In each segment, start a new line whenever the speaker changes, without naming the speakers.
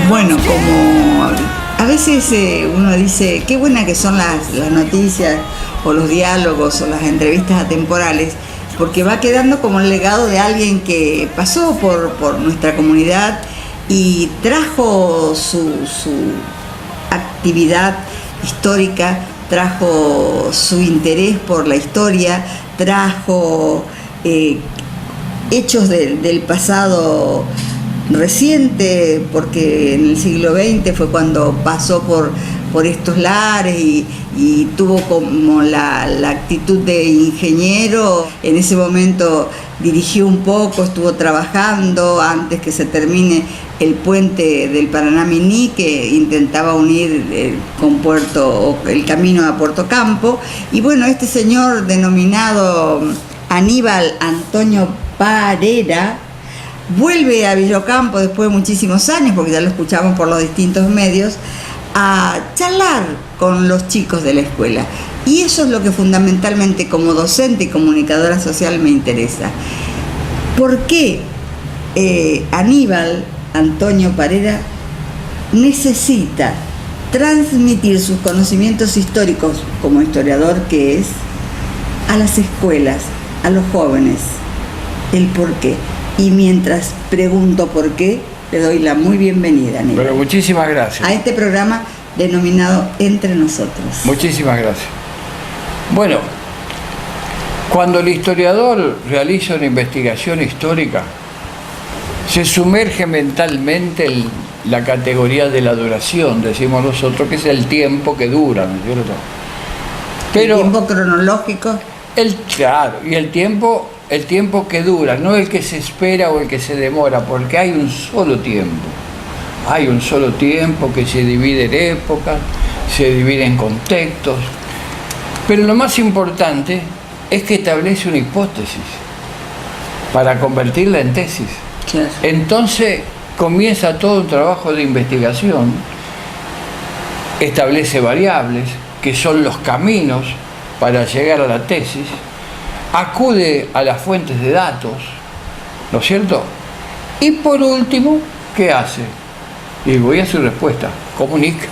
Bueno, como a veces uno dice, qué buenas que son las noticias o los diálogos o las entrevistas atemporales, porque va quedando como el legado de alguien que pasó por nuestra comunidad y trajo su actividad histórica, trajo su interés por la historia, trajo hechos del pasado reciente, porque en el siglo XX fue cuando pasó por estos lares y tuvo como la actitud de ingeniero. En ese momento dirigió un poco, estuvo trabajando antes que se termine el puente del Paraná-Miní, que intentaba unir el camino a Puerto Campo. Y bueno, este señor denominado Aníbal Antonio Parera vuelve a Villocampo después de muchísimos años, porque ya lo escuchamos por los distintos medios, a charlar con los chicos de la escuela. Y eso es lo que fundamentalmente como docente y comunicadora social me interesa. ¿Por qué Aníbal Antonio Parera necesita transmitir sus conocimientos históricos como historiador que es a las escuelas, a los jóvenes? El por qué. Y mientras pregunto por qué, le doy la muy bienvenida, Aníbal.
Pero muchísimas gracias.
A este programa denominado Entre Nosotros.
Muchísimas gracias. Bueno, cuando el historiador realiza una investigación histórica, se sumerge mentalmente en la categoría de la duración, decimos nosotros, que es el tiempo que dura, ¿no es cierto? Pero
el tiempo cronológico.
Claro, y el tiempo que dura, no el que se espera o el que se demora, porque hay un solo tiempo. Hay un solo tiempo que se divide en épocas, se divide en contextos. Pero lo más importante es que establece una hipótesis para convertirla en tesis.
Claro.
Entonces comienza todo un trabajo de investigación, establece variables que son los caminos para llegar a la tesis, acude a las fuentes de datos, ¿no es cierto? Y por último, ¿qué hace? Y voy a su respuesta: comunica.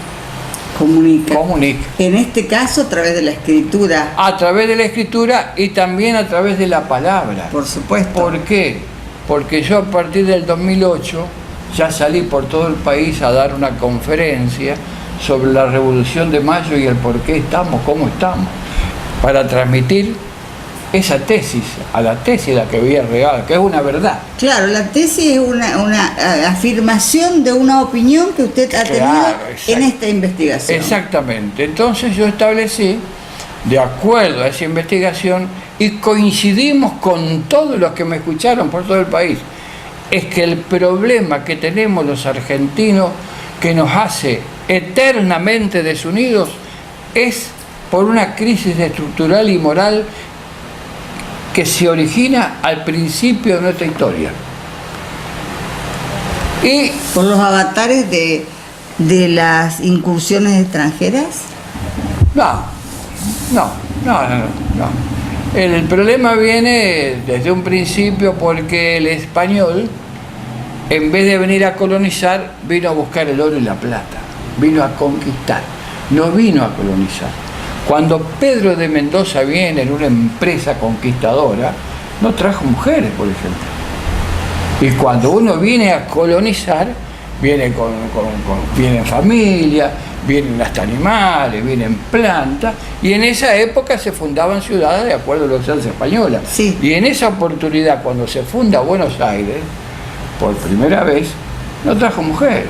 En este caso, a través de la escritura.
A través de la escritura y también a través de la palabra.
Por supuesto.
¿Por qué? Porque yo a partir del 2008 ya salí por todo el país a dar una conferencia sobre la Revolución de Mayo y el por qué estamos, cómo estamos, para transmitir esa tesis, a la tesis la que había regado, que es una verdad.
Claro, la tesis es una afirmación de una opinión que usted ha tenido en esta investigación.
Exactamente. Entonces yo establecí, de acuerdo a esa investigación, y coincidimos con todos los que me escucharon por todo el país, es que el problema que tenemos los argentinos, que nos hace eternamente desunidos, es por una crisis estructural y moral que se origina al principio de nuestra historia. Y
¿por los avatares de las incursiones extranjeras?
No. El problema viene desde un principio porque el español, en vez de venir a colonizar, vino a buscar el oro y la plata, vino a conquistar, no vino a colonizar. Cuando Pedro de Mendoza viene en una empresa conquistadora, no trajo mujeres, por ejemplo. Y cuando uno viene a colonizar, viene vienen familias, vienen hasta animales, vienen plantas, y en esa época se fundaban ciudades de acuerdo a la Alianza Española.
Sí.
Y en esa oportunidad, cuando se funda Buenos Aires, por primera vez, no trajo mujeres.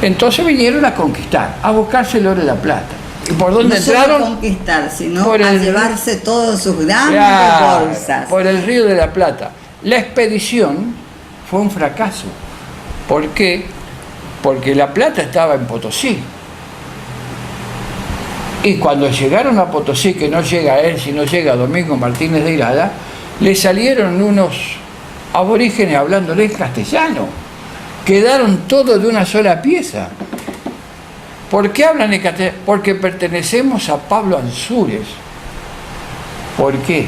Entonces vinieron a conquistar, a buscarse el oro y la plata. ¿Y por dónde entraron?
No solo a conquistar, sino
por
a llevarse todas sus grandes bolsas.
Por el Río de la Plata. La expedición fue un fracaso. ¿Por qué? Porque la plata estaba en Potosí. Y cuando llegaron a Potosí, que no llega él, sino llega Domingo Martínez de Irala, le salieron unos aborígenes hablándoles castellano. Quedaron todos de una sola pieza. ¿Por qué hablan en castellano? Porque pertenecemos a Pablo Ansúrez. ¿Por qué?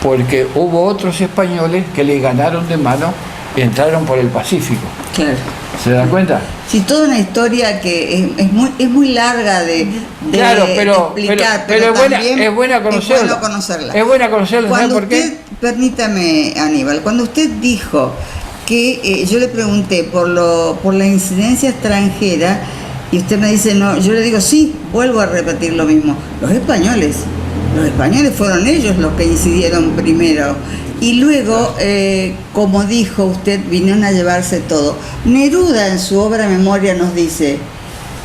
Porque hubo otros españoles que le ganaron de mano entraron por el Pacífico.
Claro.
¿Se dan cuenta?
Sí, toda una historia que es muy larga de
Claro, pero
explicar,
pero
también
es buena conocerla.
Es bueno conocerla.
Es buena conocerla, ¿sabe por qué?
Permítame, Aníbal, cuando usted dijo que yo le pregunté por la incidencia extranjera y usted me dice no, yo le digo sí, vuelvo a repetir lo mismo. Los españoles fueron ellos los que incidieron primero. Y luego, como dijo usted, vinieron a llevarse todo. Neruda en su obra Memoria nos dice,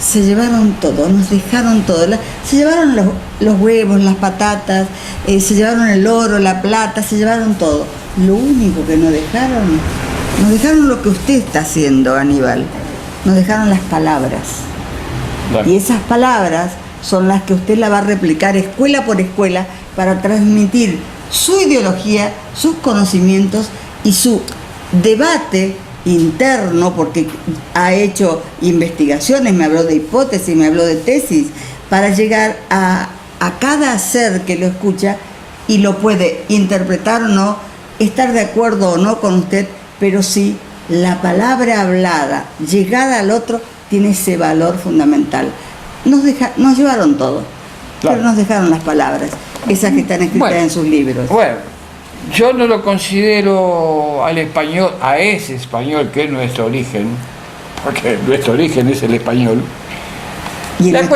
se llevaron todo, nos dejaron todo. Se llevaron los huevos, las patatas, se llevaron el oro, la plata, se llevaron todo. Lo único que nos dejaron lo que usted está haciendo, Aníbal. Nos dejaron las palabras. Claro. Y esas palabras son las que usted la va a replicar escuela por escuela para transmitir su ideología, sus conocimientos y su debate interno, porque ha hecho investigaciones, me habló de hipótesis, me habló de tesis, para llegar a cada ser que lo escucha y lo puede interpretar o no, estar de acuerdo o no con usted, pero sí la palabra hablada, llegada al otro, tiene ese valor fundamental. Nos llevaron todo, claro, pero nos dejaron las palabras, esas que están escritas en sus libros.
Bueno, yo no lo considero al español, a ese español que es nuestro origen, porque nuestro origen es el español.
Y la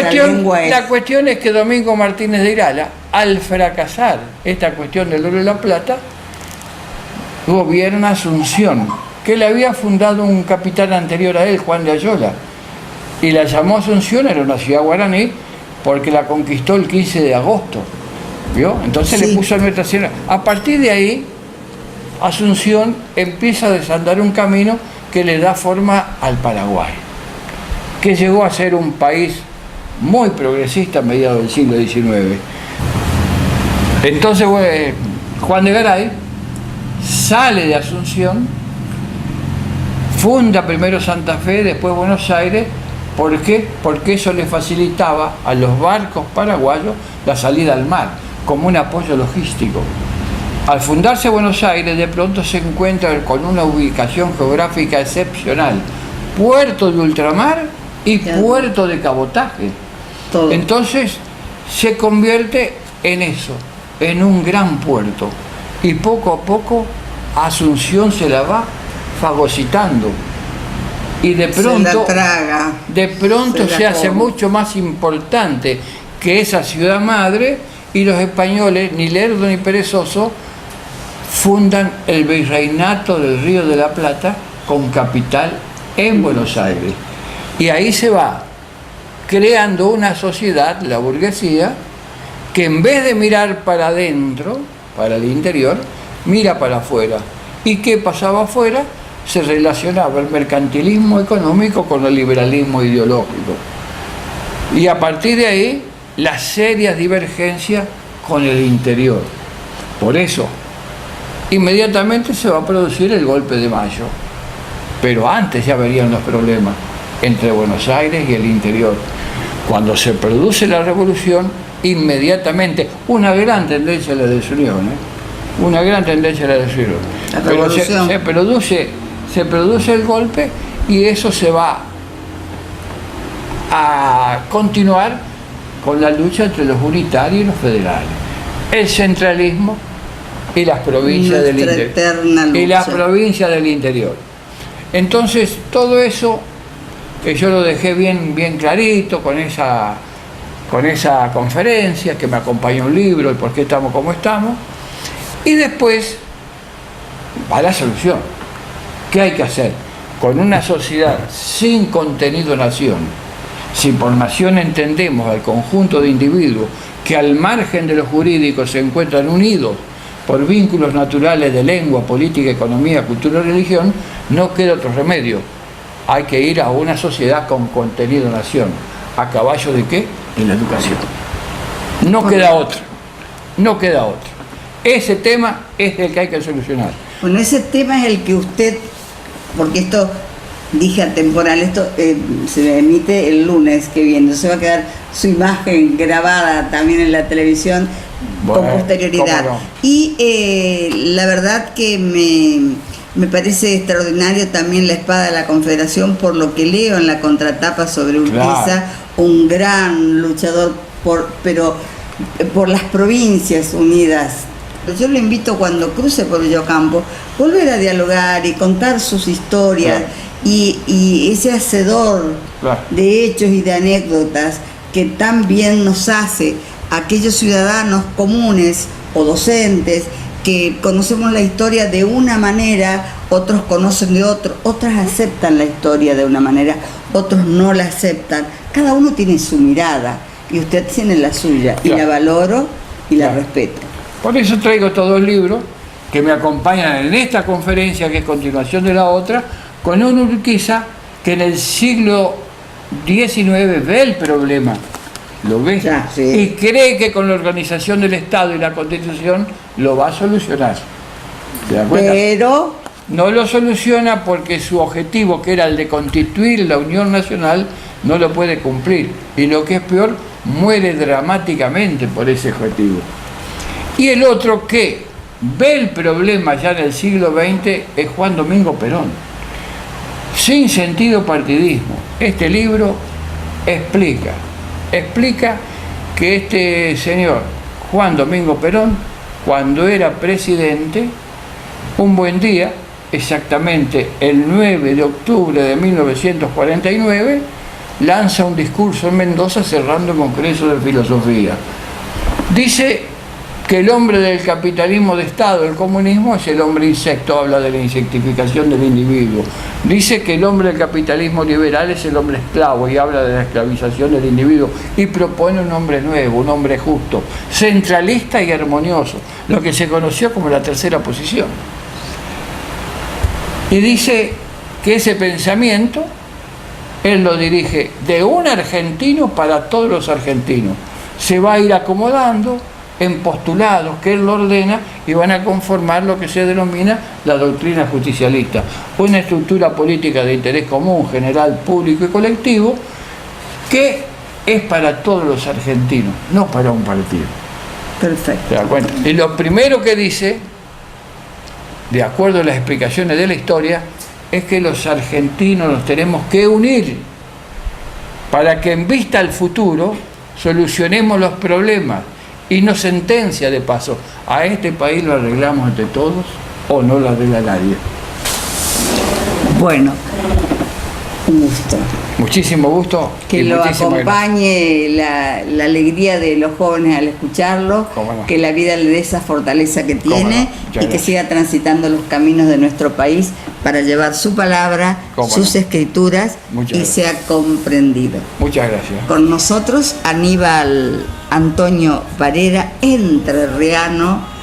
cuestión es que Domingo Martínez de Irala, al fracasar esta cuestión del oro y la plata, gobierna Asunción, que le había fundado un capitán anterior a él, Juan de Ayola, y la llamó Asunción, era una ciudad guaraní, porque la conquistó el 15 de agosto. ¿Vio? Entonces sí, le puso Nuestra Señora. A partir de ahí, Asunción empieza a desandar un camino que le da forma al Paraguay, que llegó a ser un país muy progresista a mediados del siglo XIX. Entonces, Juan de Garay sale de Asunción, funda primero Santa Fe, después Buenos Aires. ¿Por qué? Porque eso le facilitaba a los barcos paraguayos la salida al mar, como un apoyo logístico. Al fundarse Buenos Aires, de pronto se encuentra con una ubicación geográfica excepcional, puerto de ultramar y puerto de cabotaje. Todo. Entonces se convierte en eso, en un gran puerto, y poco a poco Asunción se la va fagocitando. Y de pronto se hace mucho más importante que esa ciudad madre, y los españoles, ni lerdo ni perezoso, fundan el Virreinato del Río de la Plata con capital en Buenos Aires. Y ahí se va creando una sociedad, la burguesía, que en vez de mirar para adentro, para el interior, mira para afuera. ¿Y qué pasaba afuera? Se relacionaba el mercantilismo económico con el liberalismo ideológico. Y a partir de ahí, las serias divergencias con el interior. Por eso, inmediatamente se va a producir el golpe de Mayo. Pero antes ya verían los problemas entre Buenos Aires y el interior. Cuando se produce la revolución, inmediatamente, una gran tendencia a la desunión, una gran tendencia a la desunión. Pero se produce el golpe, y eso se va a continuar con la lucha entre los unitarios y los federales, el centralismo y las provincias del interior. Entonces, todo eso que yo lo dejé bien clarito con esa conferencia, que me acompañó un libro, el por qué estamos como estamos, y después va la solución. ¿Qué hay que hacer? Con una sociedad sin contenido nación, si por nación entendemos al conjunto de individuos que al margen de lo jurídico se encuentran unidos por vínculos naturales de lengua, política, economía, cultura y religión, no queda otro remedio. Hay que ir a una sociedad con contenido nación. ¿A caballo de qué? De la educación. No queda otra. Ese tema es el que hay que solucionar.
Bueno, ese tema es el que usted, porque esto, dije atemporal, esto se emite el lunes que viene, se va a quedar su imagen grabada también en la televisión con posterioridad. No. Y la verdad que Me parece extraordinario también La espada de la Confederación, por lo que leo en la contratapa sobre Urquiza,
Claro.
un gran luchador pero por las provincias unidas. Yo lo invito, cuando cruce por Villocampo, volver a dialogar y contar sus historias,
Claro.
y ese hacedor
Claro.
de hechos y de anécdotas que tan bien nos hace a aquellos ciudadanos comunes o docentes que conocemos la historia de una manera, otros conocen de otro, otras aceptan la historia de una manera, otros no la aceptan. Cada uno tiene su mirada y usted tiene la suya, y
Claro.
la valoro y la
Claro.
respeto.
Por eso traigo estos dos libros que me acompañan en esta conferencia, que es continuación de la otra, con un Urquiza que en el siglo XIX ve el problema, lo ve,
Ya, sí.
y cree que con la organización del Estado y la Constitución lo va a solucionar. ¿Se da cuenta?
Pero
No lo soluciona porque su objetivo, que era el de constituir la Unión Nacional, no lo puede cumplir. Y lo que es peor, muere dramáticamente por ese objetivo. Y el otro que ve el problema ya en el siglo XX es Juan Domingo Perón. Sin sentido partidismo. Este libro explica que este señor, Juan Domingo Perón, cuando era presidente, un buen día, exactamente el 9 de octubre de 1949, lanza un discurso en Mendoza cerrando el Congreso de Filosofía. Dice que el hombre del capitalismo de Estado, el comunismo, es el hombre insecto, habla de la insectificación del individuo. Dice que el hombre del capitalismo liberal es el hombre esclavo y habla de la esclavización del individuo, y propone un hombre nuevo, un hombre justo, centralista y armonioso, lo que se conoció como la tercera posición. Y dice que ese pensamiento él lo dirige de un argentino para todos los argentinos. Se va a ir acomodando en postulados que él lo ordena y van a conformar lo que se denomina la doctrina justicialista, una estructura política de interés común, general, público y colectivo, que es para todos los argentinos, no para un partido.
perfecto.
¿Te das cuenta? Y lo primero que dice, de acuerdo a las explicaciones de la historia, es que los argentinos nos tenemos que unir para que en vista al futuro solucionemos los problemas, y no sentencia de paso, a este país lo arreglamos entre todos o no lo arregla nadie.
Bueno, un gusto.
Muchísimo gusto.
Que
y
lo
muchísimas gracias.
acompañe la alegría de los jóvenes al escucharlo,
Cómo no.
que la vida le dé esa fortaleza que
Cómo
tiene,
no. Muchas
y que
gracias.
siga transitando los caminos de nuestro país para llevar su palabra,
Cómo
sus
no.
escrituras,
Muchas
y
gracias.
sea comprendido.
Muchas gracias.
Con nosotros, Aníbal Antonio Varela, entrerriano,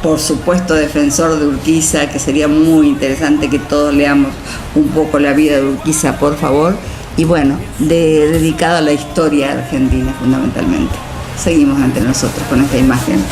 por supuesto defensor de Urquiza, que sería muy interesante que todos leamos un poco la vida de Urquiza, por favor, y bueno, dedicado a la historia argentina fundamentalmente. Seguimos entre nosotros con esta imagen.